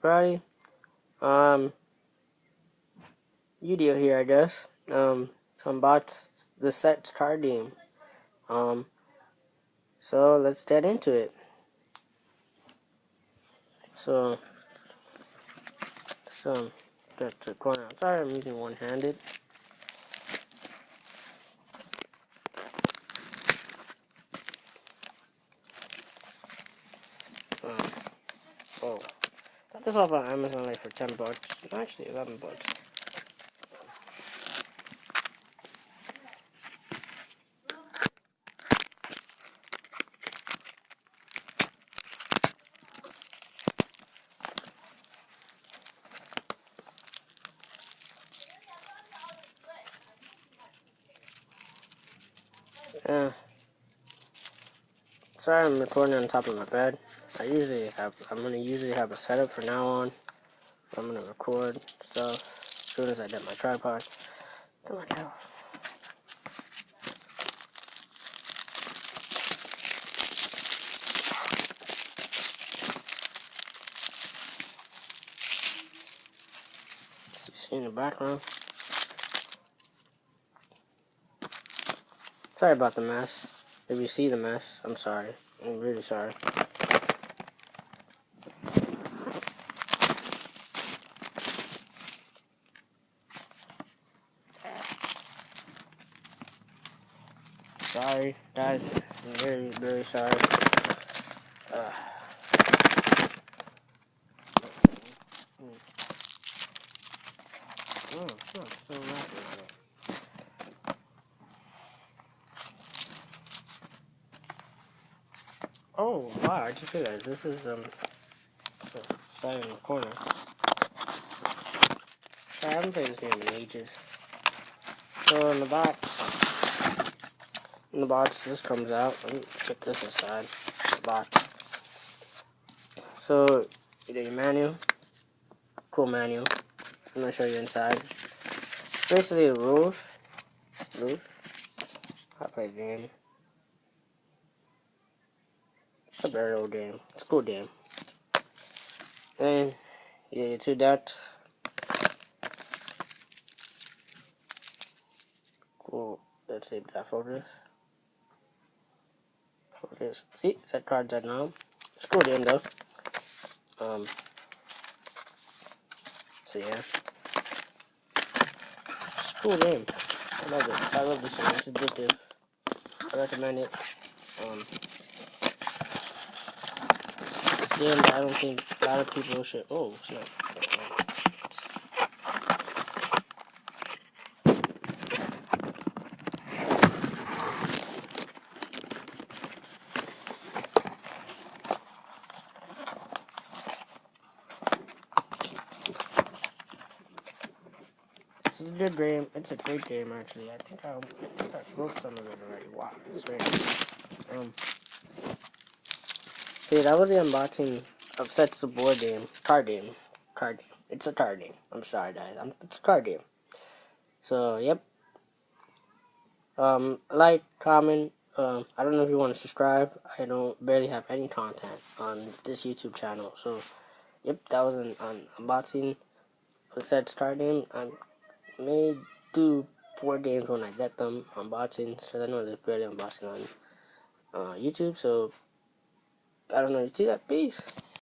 everybody. Video here, I guess. Some bots, the set's card game. So let's get into it. So, get to the corner. I'm sorry, I'm using one-handed. Oh, got this off on Amazon like for $10. Actually, $11. Sorry, I'm recording on top of my bed. I'm gonna usually have a setup for now on. I'm gonna record stuff as soon as I get my tripod. Come on now. See in the background. Sorry about the mess. If you see the mess, I'm sorry. I'm really sorry. Sorry, guys. I'm very, very sorry. I'm still laughing at it. Oh, wow, I just realized this is, it's a side in the corner. Sorry, I haven't played this game in ages. So, in the box, this comes out. Let me put this aside. The box. So, you get your manual. Cool manual. I'm gonna show you inside. It's basically a rules. I play the game. It's a very old game. It's a cool game. Then, you get your two dots. Cool. Let's save that focus. See, set cards at now. It's a cool game though. So yeah. It's a cool game. I love it. I love this game. It's addictive. I recommend it. It's a game that I don't think a lot of people should. Oh, snap. This is a good game. It's a great game, actually. I think I wrote some of it already. Wow, it's great. See, that was the unboxing of Sets the Board game. Card game. It's a card game. I'm sorry, guys. It's a card game. So, yep. Like, comment. I don't know if you want to subscribe. I don't barely have any content on this YouTube channel. So, yep, that was an unboxing of Sets card game. I may do board games when I get them unboxing, because I know there's barely unboxing on YouTube. So, I don't know. You see that? Peace.